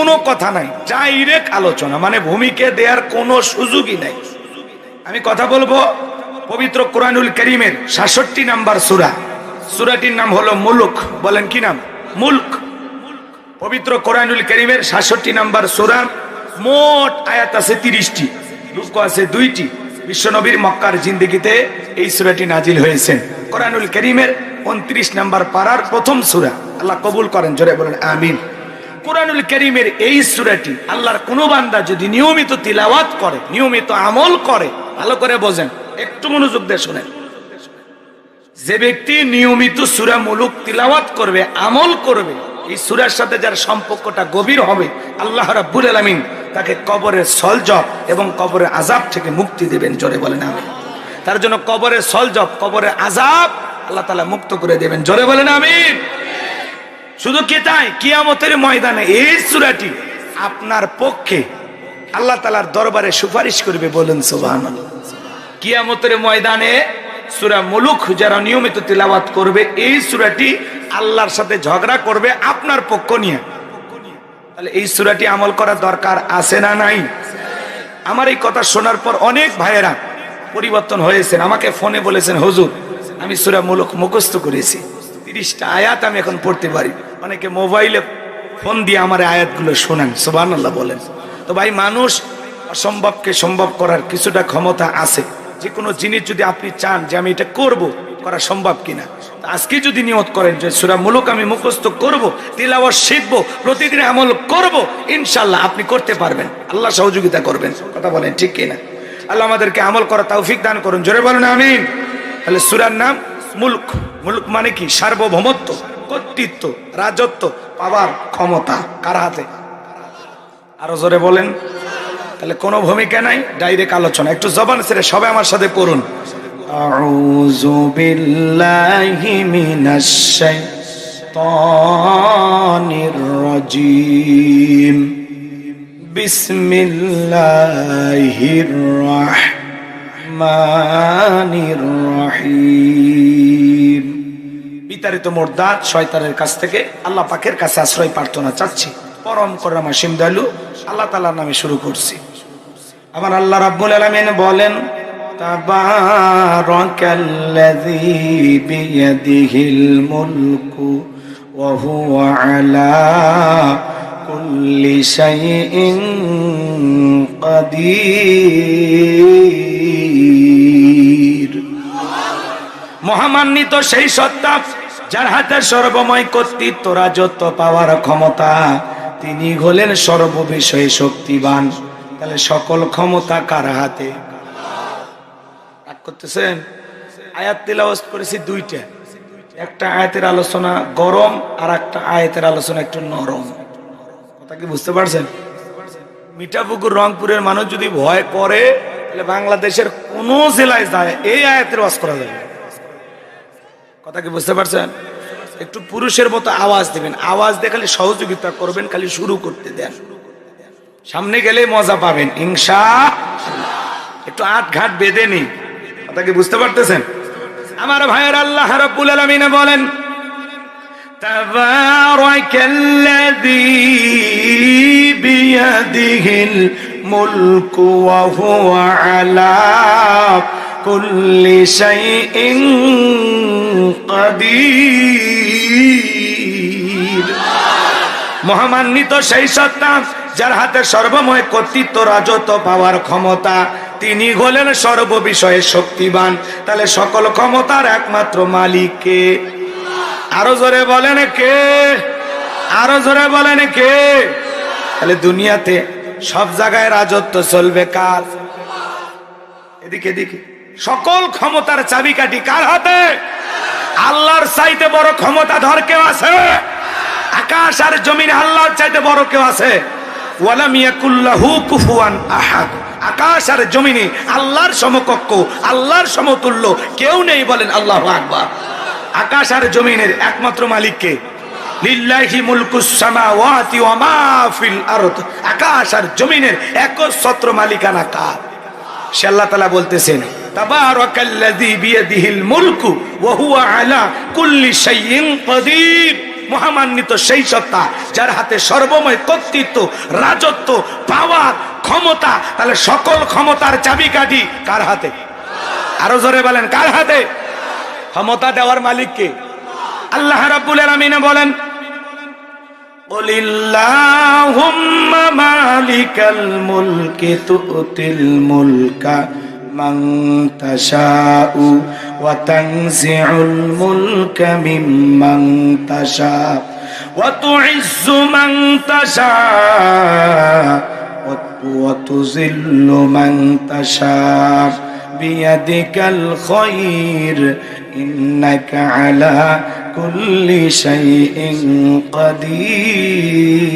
কোনো কথা নাই, ডাইরেক্ট আলোচনা, মানে ভূমিকা দেওয়ার কোনো সুযোগই নাই। আমি কথা বলবো পবিত্র কোরআনুল কারীমের ৬৭ নাম্বার সূরা, সূরাটির নাম হলো মুলক। বলেন কি নাম? মুলক। পবিত্র কোরআনুল কারীমের ৬৭ নাম্বার সূরা, মোট আয়াত আছে ৩০টি, রুকু আছে ২টি। বিশ্বনবীর মক্কার জিন্দেগিতে এই সূরাটি নাজিল হয়েছে। কোরআনুল কারীমের ২৯ নাম্বার পারার প্রথম সূরা। আল্লাহ কবুল করেন, জোরে বলেন আমিন। কোরআনুল কারীমের এই সূরাটি আল্লাহর কোন বান্দা যদি নিয়মিত তিলাওয়াত করে, নিয়মিত আমল করে, ভালো করে বোঝেন, একটু মনোযোগ দিয়ে শুনেন, যে ব্যক্তি নিয়মিত সূরা মুলক তিলাওয়াত করবে, আমল করবে, এই সূরার সাথে যার সম্পর্কটা গভীর হবে, আল্লাহ রাব্বুল আলামিন তাকে কবরের সলজব এবং কবরের আযাব থেকে মুক্তি দেবেন, জোরে বলেন আমিন। তার জন্য কবরের সলজব, কবরের আযাব আল্লাহ তাআলা মুক্ত করে দেবেন, জোরে বলেন আমিন। শুধু কি তাই, কিয়ামতের ময়দানে এই সূরাটি আপনার পক্ষে আল্লাহ তাআলার দরবারে সুপারিশ করবে, বলেন সুবহানাল্লাহ। কিয়ামতের ময়দানে সূরা মুলক যারা নিয়মিত তিলাওয়াত করবে, এই সূরাটি আল্লাহর সাথে ঝগড়া করবে আপনার পক্ষ নিয়ে। তাহলে এই সূরাটি আমল করার দরকার আছে না নাই? আমার এই কথা শোনার পর অনেক ভাইয়েরা পরিবর্তন হয়েছেন, আমাকে ফোনে বলেছেন, হুজুর আমি সূরা মুলক মুখস্থ করেছি, ৩০টা আয়াত আমি এখন পড়তে পারি। অনেকে মোবাইলে ফোন দিয়ে আমার আয়াতগুলো শোনান, সুবহানাল্লাহ বলেন। তো ভাই, মানুষ অসম্ভবকে সম্ভব করার কিছুটা ক্ষমতা আছে। যে কোনো জিনিস যদি আপনি চান যে আমি এটা করব, করা সম্ভব কিনা, আজকে যদি নিয়ত করেন যে সূরা মুলক আমি মুখস্থ করব, তিলাওয়াত শিখব, প্রতিদিন আমল করব, ইনশাআল্লাহ আপনি করতে পারবেন, আল্লাহ সহযোগিতা করবেন। কথা বলেন ঠিক কিনা? আল্লাহ আমাদেরকে আমল করার তৌফিক দান করুন, জোরে বলেন আমিন। তাহলে সূরার নাম মুলক। মুলক মানে কি? সার্বভৌমত্ব, কর্তৃত্ব, রাজত্ব, পাওয়ার ক্ষমতা কার হাতে? আরো জোরে বলেন। তাহলে কোনো ভূমিকা নাই, ডাইরেক্ট আলোচনা। একটু জবান ছেড়ে সবাই আমার সাথে পড়ুন, আউযু বিল্লাহি মিনাশ শাইতানির রাজীম, বিসমিল্লাহির রাহমানির রহিম। বিতাড়িত মুরদাদ শয়তানের কাছ থেকে আল্লাহ পাকের কাছে আশ্রয় প্রার্থনা চাচ্ছি। পরম করুণা সীম দয়ালু আল্লাহ তাআলার নামে শুরু করছি। আমার আল্লাহ রাব্বুল আলামিন বলেন, তাবারাকাল্লাযী বিয়াদিহিল মুলকু ওয়া হুয়া আলা কুল্লি শাইইন কাদির। মহামান্বিত সেই সত্তা যার হাতে সর্বময় কর্তৃত্ব, রাজত্ব, পাওয়ার ক্ষমতা, তিনি হলেন সর্ববিষয়ে শক্তিবান। তাহলে সকল ক্ষমতা কার হাতে? রাগ করতেছেন? আয়াত তিলাওয়াত করেছি দুইটা, একটা আয়াতের আলোচনা গরম আর একটা আয়াতের আলোচনা একটু নরম। কথা কি বুঝতে পারছেন? মিঠাপুকুর রংপুরের মানুষ যদি ভয় করে, তাহলে বাংলাদেশের কোন জেলায় যায় এই আয়াতের ওয়াজ করা যাবে। কথা কি বুঝতে পারছেন? একটু পুরুষের মতো আওয়াজ দিবেন, আওয়াজ দিয়ে খালি সহযোগিতা করবেন, খালি শুরু করতে দেন, সামনে গেলে মজা পাবেন ইনশাআল্লাহ। একটু আট ঘাট বেঁধে নি। কথা কি বুঝতে পারতেছেন? আমার ভাইয়ের আল্লাহ রাব্বুল আলামিন বলেন, তাবারাকাল্লাযী বিয়াদিহিল মুলকু ওয়া হুয়া আলা কুল্লি শাইইন কাদির। মহামান্বিত সেই সত্তা যার হাতে সর্বময় কর্তৃত্ব, রাজত্ব, পাওয়ার ক্ষমতা, তিনি হলেন সর্ববিষয়ে শক্তিবান। তাহলে সকল ক্ষমতার একমাত্র মালিক কে? আরো জোরে বলেন কে? আরো জোরে বলেন কে? তাহলে দুনিয়াতে সব জায়গায় রাজত্ব চলবে কার? এদিকে এদিকে সকল ক্ষমতার চাবিকাঠি কার হাতে? আল্লাহর চাইতে বড় ক্ষমতাধর কেউ আছে? আকাশ আর জমিন আল্লাহর চাইতে বড় কেউ আছে? ওয়ালাম ইয়াকুল্লাহু কুফুয়ান আহাদ। আকাশ আর জমিনে আল্লাহর সমকক্ষ, আল্লাহর সমতুল্য কেউ নেই, বলেন আল্লাহু আকবার। আকাশ আর জমিনের একমাত্র মালিক কে? লিল্লাহি মুলকুস সামাওয়াতি ওয়া মা ফিল আরদ। আকাশ আর জমিনের একচ্ছত্র মালিকানা কার? সে আল্লাহ তাআলা বলতেছেন, তাবারাকাল্লাযী বিয়াদিহিল মুলকু ওয়া হুয়া আলা কুল্লি শাইইন কাদির। মহামান্বিত সেই সত্তা যার হাতে সর্বময় কর্তৃত্ব, রাজত্ব, পাওয়ার, ক্ষমতা। তাহলে সকল ক্ষমতার চাবিকাঠি কার হাতে? আরো জোরে বলেন, কার হাতে? ক্ষমতা দেওয়ার মালিক কে? আল্লাহ রাব্বুল আলামিন বলেন, কুলিল্লাহুম্মা মালিকাল মুলকি তুতিল মুলকা মান তাশাউ ওয়া তানজিউল মুলকা মিম্মান তাশাউ ওয়া তুইজ্জু মান তাশাউ ওয়া তুযিল্লু মান তাশাউ বিয়াদিকাল খায়র ইন্নাকা আলা কুল্লি শাইইন কাদির।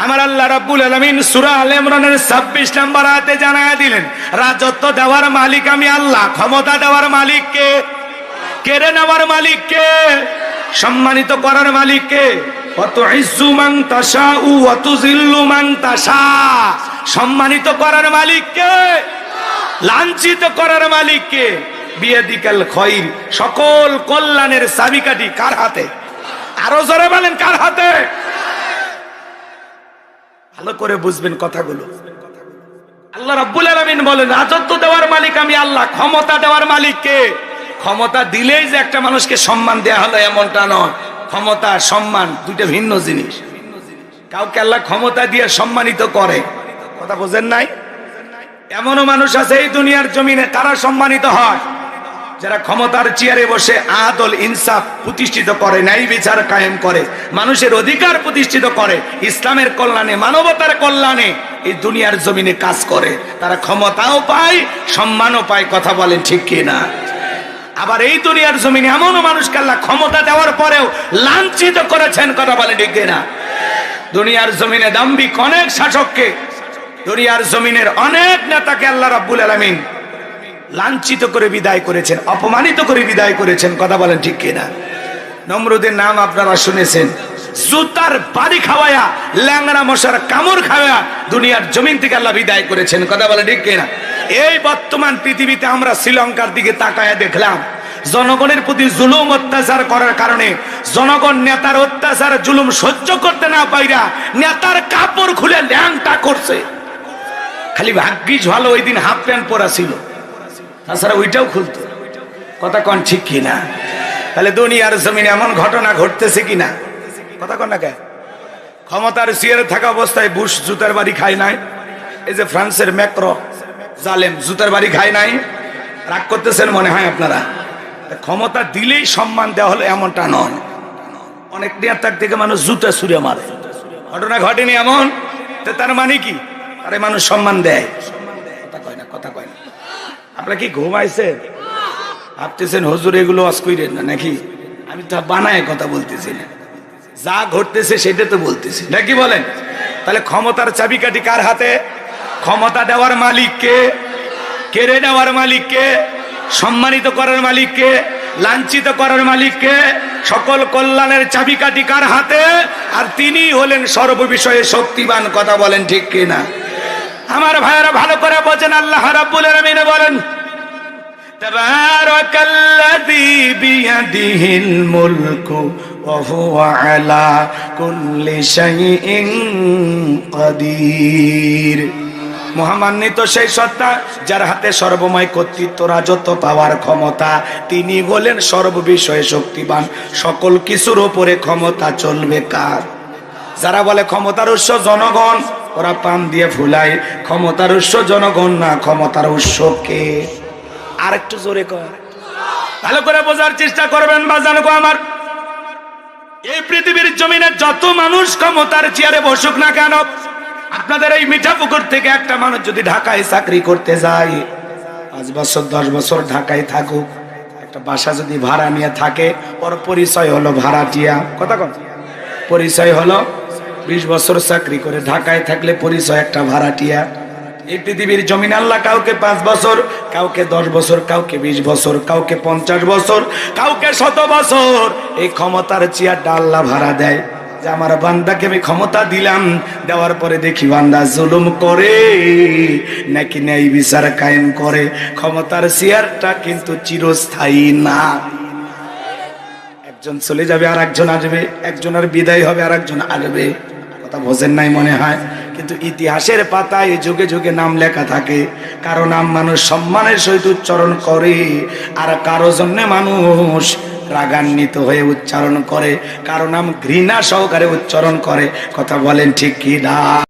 আমার আল্লাহ রাব্বুল আলামিন সূরা আলে ইমরানের 26 নম্বর আয়াতে জানায়া দিলেন, রাজত্ব দেওয়ার মালিক আমি আল্লাহ, ক্ষমতা দেওয়ার মালিক কে? কেড়ে নেওয়ার মালিক কে? সম্মানিত করার মালিক কে? ওয়াতুইজ্জু মান তাশাউ ওয়া তুযিল্লু মান তাশা। সম্মানিত করার মালিক কে? লাঞ্ছিত করার মালিক কে? বিয়াদিকাল খায়র, সকল কল্যাণের চাবিকাঠি কার হাতে? আরো জোরে বলেন, কার হাতে? ভালো করে বুঝবেন কথাগুলো। আল্লাহ রাব্বুল আলামিন বলেন, রাজত্ব দেওয়ার মালিক আমি আল্লাহ, ক্ষমতা দেওয়ার মালিক কে? ক্ষমতা দিলেই যে একটা মানুষকে সম্মান দেয়া হলো এমনটা নয়। ক্ষমতা সম্মান দুইটা ভিন্ন জিনিস। কাউকে আল্লাহ ক্ষমতা দিয়ে সম্মানিত করে, কথা বোঝেন নাই? এমনও মানুষ আছে এই দুনিয়ার জমিনে, তারা সম্মানিত হয় যারা ক্ষমতার চেয়ারে বসে আদল ইনসাফ প্রতিষ্ঠিত করে, ন্যায় বিচার কায়েম করে, মানুষের অধিকার প্রতিষ্ঠিত করে, ইসলামের কল্যাণে, মানবতার কল্যাণে এই দুনিয়ার জমিনে কাজ করে। তারা ক্ষমতাও পায়, সম্মানও পায়, কথা বলেন ঠিক কিনা? আবার এই দুনিয়ার জমিনে এমনও মানুষকে আল্লাহ ক্ষমতা দেওয়ার পরেও লাঞ্ছিত করেছেন, কথা বলেন ঠিক কিনা? দুনিয়ার জমিনে দাম্ভিক অনেক শাসককে, দুনিয়ার জমিনের অনেক নেতাকে আল্লাহ রাব্বুল আলামিন লাঞ্ছিত করে বিদায় করেছেন, অপমানিত করে বিদায় করেছেন, কথা বলেন ঠিক কিনা? নমরুদের নাম আপনারা শুনেছেন। জুতার বাড়ি খাওয়ায়া, ল্যাংড়া মশার কামড় খাওয়া দুনিয়ার জমিন থেকে আল্লাহ বিদায় করেছেন, কথা বলেন ঠিক কিনা? এই বর্তমান পৃথিবীতে আমরা শ্রীলঙ্কার দিকে তাকায়া দেখলাম, জনগণের প্রতি জুলুম অত্যাচার করার কারণে জনগণ নেতার অত্যাচার জুলুম সহ্য করতে না পাইরা নেতার কাপড় খুলে ল্যাংটা করছে। খালি ভাগ্যিস ভালো ওই দিন হাফ প্যান্ট পরা ছিল, তাছাড়া ওইটাও খুলতো, কথা কন ঠিক কিনা? তাহলে দুনিয়ার জমিনে এমন ঘটনা ঘটতেছে কিনা, কথা কন না? কে ক্ষমতার চেয়ারে থাকা অবস্থায় বুশ জুতার বাড়ি খায় নাই? এই যে ফ্রান্সের ম্যাক্রো জালেম জুতার বাড়ি খায় নাই? রাগ করতেছেন মনে হয় আপনারা? ক্ষমতা দিলেই সম্মান দেওয়া হলো এমনটা নয়। অনেক নেতার থেকে মানুষ জুতা ছুঁড়ে মারে, ঘটনা ঘটেনি এমন? তার মানে কি? আরে মানুষ সম্মান দেয়, কথা কয় না, কথা কয় না। আপনারা কি ঘুমাইছেন? ভাবতেছেন হুজুর এগুলো ওয়াজ কইরেন না নাকি? আমি তো বানায় কথা বলতেছি না, যা ঘটতেছে সেটা তো বলতেছি, নাকি বলেন? তাহলে ক্ষমতার চাবিকাঠি কার হাতে? ক্ষমতা দেওয়ার মালিক কে? কেড়ে নেওয়ার মালিক কে? সম্মানিত করার মালিক কে? লাঞ্ছিত করার মালিক কে? সকল কল্যাণের চাবিকাঠি কার হাতে? আর তিনি হলেন সর্ববিষয়ে শক্তিমান, কথা বলেন ঠিক কিনা? আমার ভাইয়েরা ভালো করে বোঝেন, আল্লাহ রাব্বুল আলামিন বলেন, তাবারাকাল্লাযী বিয়াদিহিল মুলকু ওয়া হুয়া আলা কুল্লি শাইইন কাদির। মহামান্বিত সেই সত্তা যার হাতে সর্বময় কর্তৃত্ব, রাজত্ব, পাওয়ার ক্ষমতা, তিনি হলেন সর্ববিষয়ে শক্তিমান। সকল কিছুর উপরে ক্ষমতা চলবে কার? যারা বলে ক্ষমতার উৎস জনগণ, ওরা পান দিয়ে ফুলায়। ক্ষমতার উৎস জনগণ না, ক্ষমতার উৎস কে? আর একটু জোরে কর, ভালো করে বোঝার চেষ্টা করবেন বাজান গো আমার। এই পৃথিবীর জমিনে যত মানুষ ক্ষমতার চেয়ারে বসুক না কেন, আপনাদের এই মিঠাপুকুর থেকে একটা মানুষ যদি ঢাকায় চাকরি করতে যায়, 5 বছর 10 বছর ঢাকায় থাকুক, একটা বাসা যদি ভাড়া নিয়ে থাকে, ওর পরিচয় হলো ভাড়াটিয়া, কথা কন? পরিচয় হলো 20 বছর চাকরি করে ঢাকায় থাকলে পরিচয় একটা ভাড়াটিয়া। এই পৃথিবীর জমিন আল্লাহ কাউকে 5 বছর, কাউকে 10 বছর, কাউকে 20 বছর, কাউকে 50 বছর, কাউকে 100 বছর এই ক্ষমতার চেয়ারটা আল্লাহ ভাড়া দেয়। যে আমার বান্দাকে আমি ক্ষমতা দিলাম, দেওয়ার পরে দেখি বান্দা জুলুম করে নাকি ন্যায় বিচার কায়েম করে। ক্ষমতার চেয়ারটা কিন্তু চিরস্থায়ী না। একজন চলে যাবে আর একজন আসবে, একজনের বিদায় হবে আর একজন আসবে, কথা বোঝেন নাই মনে হয়। কিন্তু ইতিহাসের পাতায় যুগে যুগে নাম লেখা থাকে, কারো নাম মানুষ সম্মানের সহিত উচ্চারণ করে, আর কারো জন্য মানুষ রাগান্বিত হয়ে উচ্চারণ করে, কারো নাম ঘৃণা সহকারে উচ্চারণ করে। কথা বলেন ঠিক কি না?